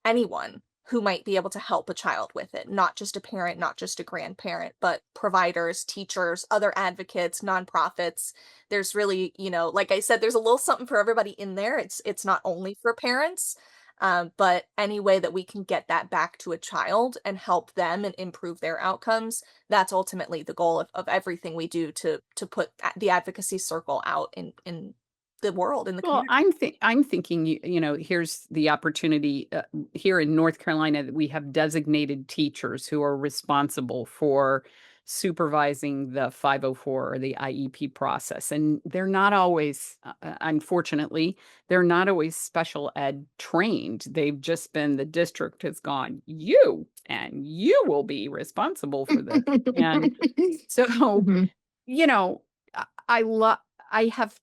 anyone who might be able to help a child with it, not just a parent, not just a grandparent, but providers, teachers, other advocates, nonprofits. There's really, like I said, there's a little something for everybody in there. It's not only for parents, but any way that we can get that back to a child and help them and improve their outcomes, that's ultimately the goal of everything we do to put the advocacy circle out in the world, in the Well, community. I'm thinking, here's the opportunity here in North Carolina that we have designated teachers who are responsible for supervising the 504 or the IEP process. And they're not always, unfortunately, they're not always special ed trained. They've just been, the district has gone, you and you will be responsible for this. And so, Mhm. you know, I love, I have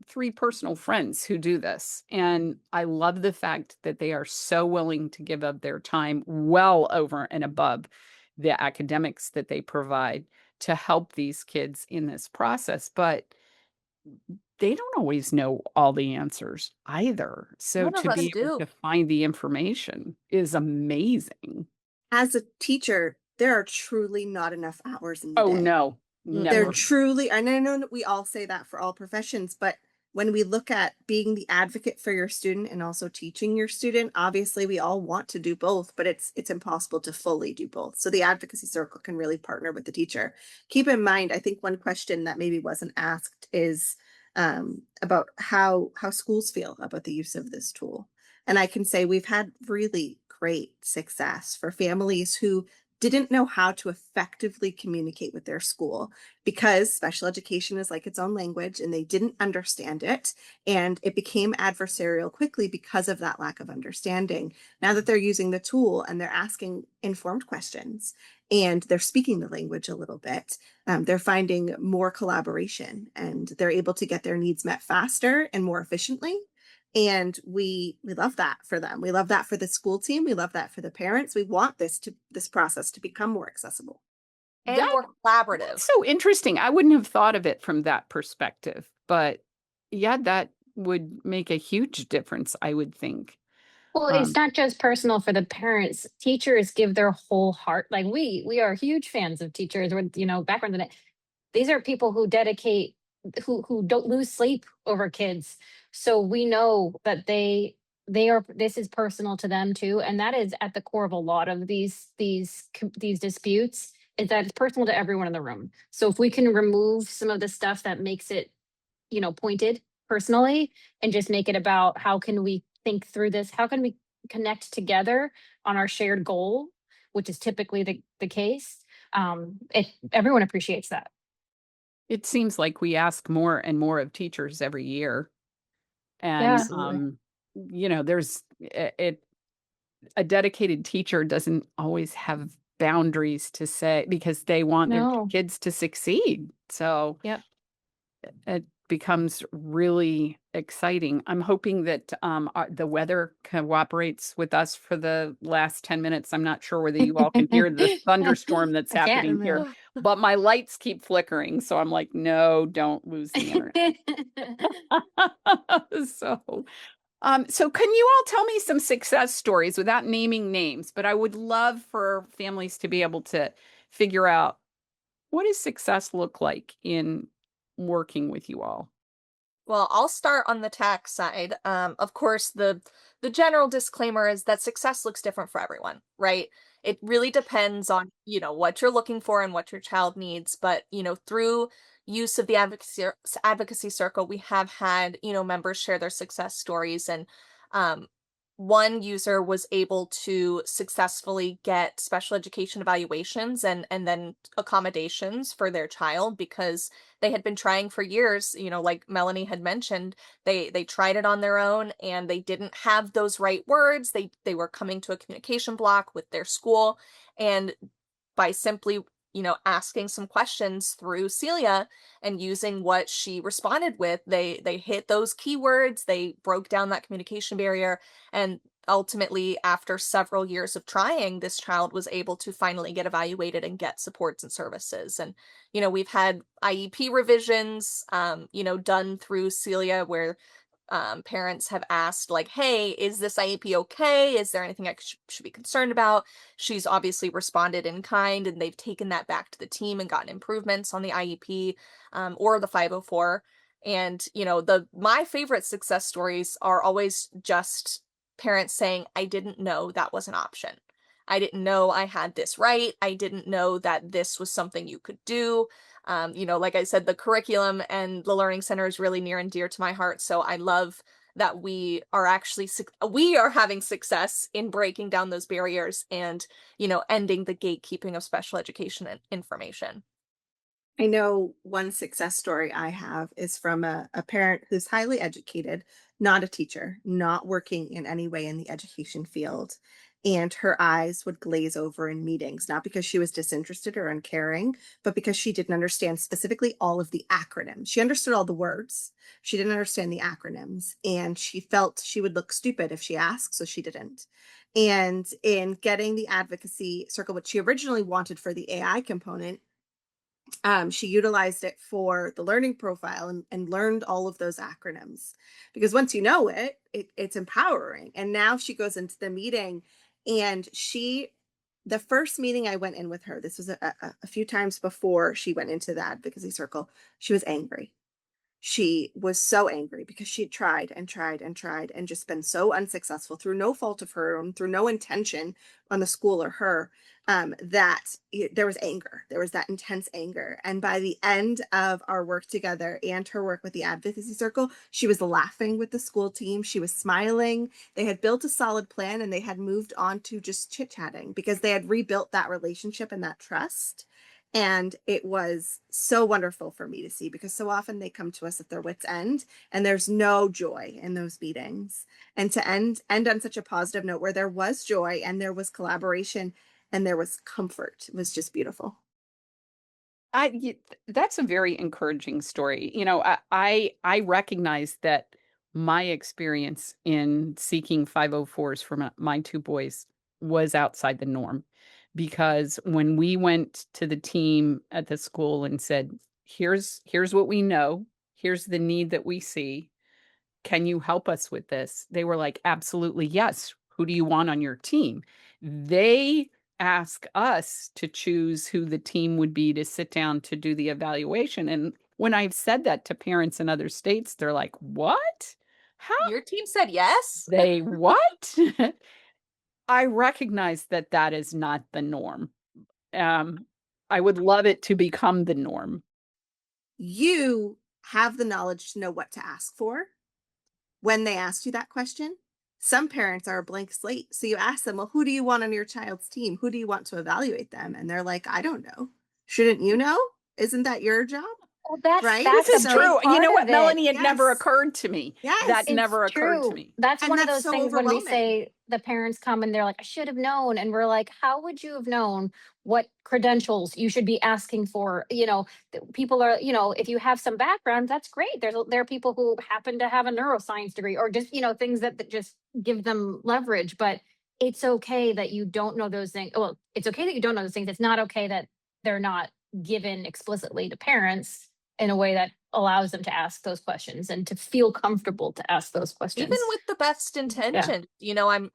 three personal friends who do this, and I love the fact that they are so willing to give up their time well over and above the academics that they provide to help these kids in this process. But they don't always know all the answers either. So None of to us be able do. to find the information is amazing. As a teacher, there are truly not enough hours in the Oh, day. no, There never. truly, and I know that we all say that for all professions, but when we look at being the advocate for your student and also teaching your student, obviously we all want to do both, but it's impossible to fully do both. So the advocacy circle can really partner with the teacher. Keep in mind, I think one question that maybe wasn't asked is about how schools feel about the use of this tool. And I can say we've had really great success for families who didn't know how to effectively communicate with their school because special education is like its own language and they didn't understand it. And it became adversarial quickly because of that lack of understanding. Now that they're using the tool and they're asking informed questions and they're speaking the language a little bit, they're finding more collaboration and they're able to get their needs met faster and more efficiently. And we love that for them. We love that for the school team. We love that for the parents. We want this process to become more accessible. And That more collaborative. That's so interesting. I wouldn't have thought of it from that perspective, but yeah, that would make a huge difference, I would think. Well, it's Um, not just personal for the parents. Teachers give their whole heart. Like we are huge fans of teachers with, background in it. These are people who dedicate, who don't lose sleep over kids. So we know that they are, this is personal to them too. And that is at the core of a lot of these disputes, is that it's personal to everyone in the room. So if we can remove some of the stuff that makes it, pointed personally, and just make it about how can we think through this? How can we connect together on our shared goal, which is typically the case? Everyone appreciates that. it seems like we ask more and more of teachers every year. And, Yeah. Absolutely. there's a dedicated teacher doesn't always have boundaries to say because they want their No. kids to succeed. So Yep. it, becomes really exciting. I'm hoping that the weather cooperates with us for the last 10 minutes. I'm not sure whether you all can hear the thunderstorm that's I can't. happening here, but my lights keep flickering. So I'm like, no, don't lose the internet. So, so can you all tell me some success stories without naming names? But I would love for families to be able to figure out, what does success look like in working with you all? Well, I'll start on the tax side. Of course, the general disclaimer is that success looks different for everyone, right? It really depends on, what you're looking for and what your child needs. But, through use of the advocacy circle, we have had, members share their success stories. And um, one user was able to successfully get special education evaluations and then accommodations for their child because they had been trying for years, like Melanie had mentioned. They tried it on their own and they didn't have those right words. They were coming to a communication block with their school, and by simply, asking some questions through Celia and using what she responded with, they hit those keywords, they broke down that communication barrier, and ultimately, after several years of trying, this child was able to finally get evaluated and get supports and services. And, we've had IEP revisions, done through Celia where parents have asked, like, hey, is this IEP okay? Is there anything I should be concerned about? She's obviously responded in kind, and they've taken that back to the team and gotten improvements on the IEP, or the 504. And, my favorite success stories are always just parents saying, I didn't know that was an option. I didn't know I had this right. I didn't know that this was something you could do. Like I said, the curriculum and the learning center is really near and dear to my heart. So I love that we are having success in breaking down those barriers and, ending the gatekeeping of special education and information. I know one success story I have is from a parent who's highly educated, not a teacher, not working in any way in the education field. And her eyes would glaze over in meetings, not because she was disinterested or uncaring, but because she didn't understand specifically all of the acronyms. She understood all the words, she didn't understand the acronyms, and she felt she would look stupid if she asked, so she didn't. And in getting the advocacy circle, which she originally wanted for the AI component, she utilized it for the learning profile and learned all of those acronyms, because once you know it's empowering. And now she goes into the meeting, and the first meeting I went in with her, this was a few times before she went into the advocacy circle, she was angry. She was so angry because she had tried and tried and tried and just been so unsuccessful through no fault of her own, through no intention on the school or her, there was anger. There was that intense anger. And by the end of our work together and her work with the advocacy circle, she was laughing with the school team. She was smiling. They had built a solid plan and they had moved on to just chit chatting because they had rebuilt that relationship and that trust. And it was so wonderful for me to see, because so often they come to us at their wits' end and there's no joy in those meetings. And to end on such a positive note where there was joy and there was collaboration and there was comfort, it was just beautiful. That's a very encouraging story. I recognize that my experience in seeking 504s for my two boys was outside the norm, because when we went to the team at the school and said, here's what we know, here's the need that we see, can you help us with this? They were like, absolutely, yes. Who do you want on your team? They ask us to choose who the team would be to sit down to do the evaluation. And when I've said that to parents in other states, they're like, what? How? Your team said yes? They what? I recognize that that is not the norm. Um, I would love it to become the norm. You have the knowledge to know what to ask for when they ask you that question. Some parents are a blank slate. So you ask them, well, who do you want on your child's team? Who do you want to evaluate them? And they're like, I don't know. Shouldn't you know? Isn't that your job? Well, that's Right? that's This is a So- big true. You know part what, of it. Melanie? It never Yes. occurred to me. Yes. That It's never occurred to True. me. That's And one of that's those so things when we overwhelming. say the parents come and they're like, I should have known. And we're like, how would you have known what credentials you should be asking for? People are, if you have some background, that's great. There are people who happen to have a neuroscience degree or just, things that just give them leverage. But it's okay that you don't know those things. Well, it's okay that you don't know those things. It's not okay that they're not given explicitly to parents in a way that allows them to ask those questions and to feel comfortable to ask those questions. Even with the best Yeah. intention,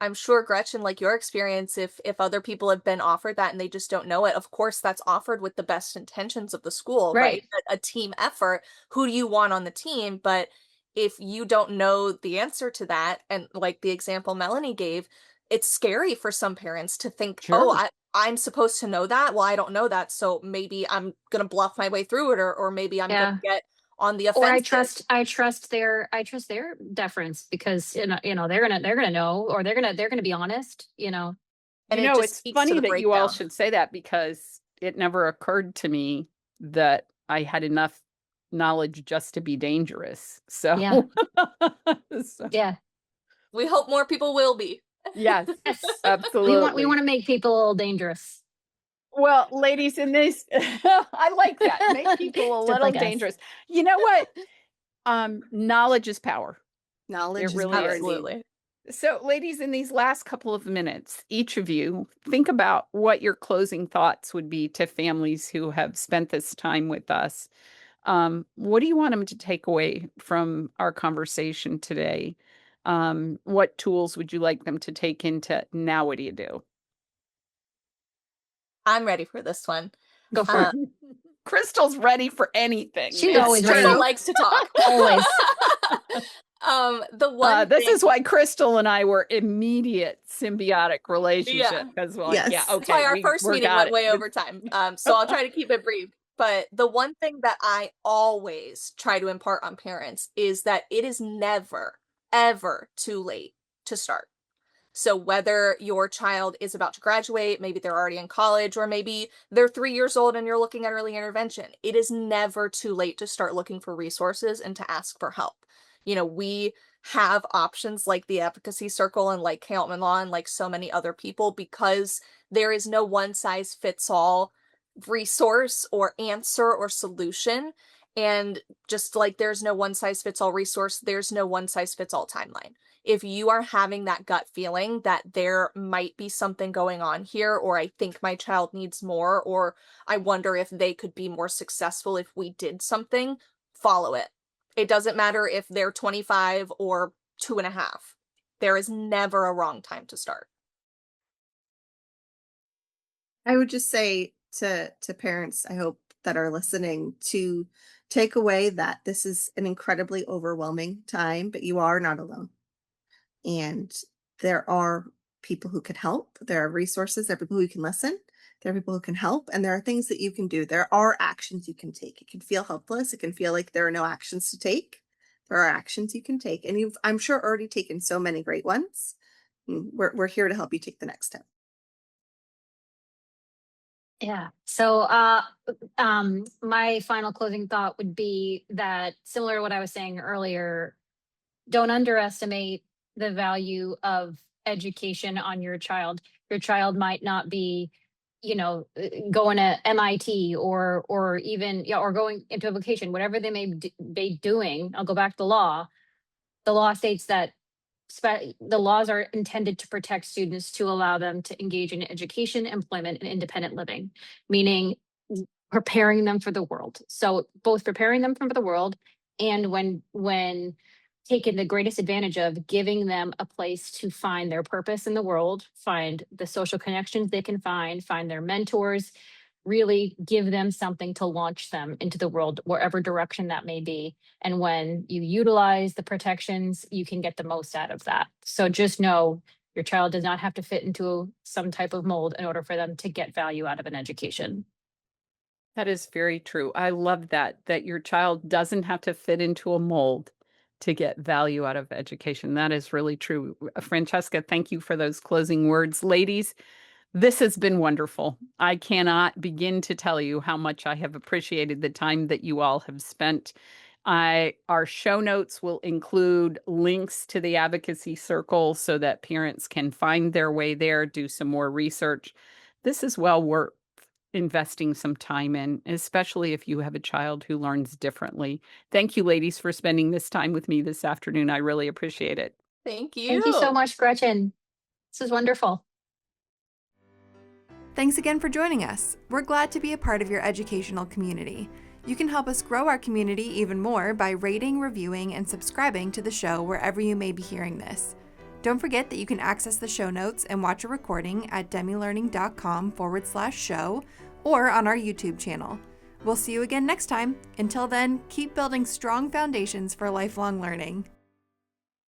I'm sure, Gretchen, like your experience, if other people have been offered that and they just don't know it, of course that's offered with the best intentions of the school, right? Right. A team effort. Who do you want on the team? But if you don't know the answer to that, and like the example Melanie gave, it's scary for some parents to think, oh, Sure. I'm supposed to know that. Well, I don't know that, so maybe I'm gonna bluff my way through it, or maybe I'm Yeah. gonna get on the Or offensive. I trust their deference because they're gonna know or they're gonna be honest. And You it know, just it's speaks to funny the that you all breakdown. should say that because it never occurred to me that I had enough knowledge just to be dangerous. Yeah. So, so, Yeah. We hope more people will be. yes, Yes. We absolutely. want to make people a little dangerous. Well, ladies, in this, I like that. Make people a Just little like us. dangerous. You know what? Knowledge is power. Knowledge It is really power is. indeed. Absolutely. So, ladies, in these last couple of minutes, each of you think about what your closing thoughts would be to families who have spent this time with us. What do you want them to take away from our conversation today? What tools would you like them to take into now? What do you do? I'm ready for this one. Go for Uh, it. Crystal's ready for anything, She's man. always Crystal ready. likes to talk. Always. The one This thing, is why Crystal and I were immediate symbiotic yeah, relationship because we're like, yeah, Yes. that's why okay, our first we're meeting got went it. way over time. So I'll try to keep it brief. But the one thing that I always try to impart on parents is that it is never, ever too late to start. So whether your child is about to graduate, maybe they're already in college, or maybe they're 3 years old and you're looking at early intervention, it is never too late to start looking for resources and to ask for help. We have options like the Advocacy Circle and like K Altman Law and like so many other people because there is no one size fits all resource or answer or solution. And just like there's no one size fits all resource, there's no one size fits all timeline. If you are having that gut feeling that there might be something going on here, or I think my child needs more, or I wonder if they could be more successful if we did something, follow it. It doesn't matter if they're 25 or 2.5. There is never a wrong time to start. I would just say to parents, I hope that are listening to take away that this is an incredibly overwhelming time, but you are not alone. And there are people who can help. There are resources. There are people who can listen. There are people who can help. And there are things that you can do. There are actions you can take. It can feel helpless. It can feel like there are no actions to take. There are actions you can take. And you've, I'm sure, already taken so many great ones. We're here to help you take the next step. Yeah. So my final closing thought would be that similar to what I was saying earlier, don't underestimate the value of education on your child. Your child might not be, going to MIT or even or going into a vocation, whatever they may be doing. I'll go back to law. The law states that the laws are intended to protect students to allow them to engage in education, employment, and independent living, meaning preparing them for the world. So both preparing them for the world and when taking the greatest advantage of giving them a place to find their purpose in the world, find the social connections they can find their mentors, really give them something to launch them into the world, wherever direction that may be. And when you utilize the protections, you can get the most out of that. So just know your child does not have to fit into some type of mold in order for them to get value out of an education. That is very true. I love that your child doesn't have to fit into a mold to get value out of education. That is really true. Francesca, thank you for those closing words. Ladies, This has been wonderful. I cannot begin to tell you how much I have appreciated the time that you all have spent. Our show notes will include links to the Advocacy Circle so that parents can find their way there, do some more research. This is well worth investing some time in, especially if you have a child who learns differently. Thank you, ladies, for spending this time with me this afternoon. I really appreciate it. Thank Thank you so you. much, Gretchen. This is wonderful. Thanks again for joining us. We're glad to be a part of your educational community. You can help us grow our community even more by rating, reviewing, and subscribing to the show wherever you may be hearing this. Don't forget that you can access the show notes and watch a recording at demilearning.com/show or on our YouTube channel. We'll see you again next time. Until then, keep building strong foundations for lifelong learning.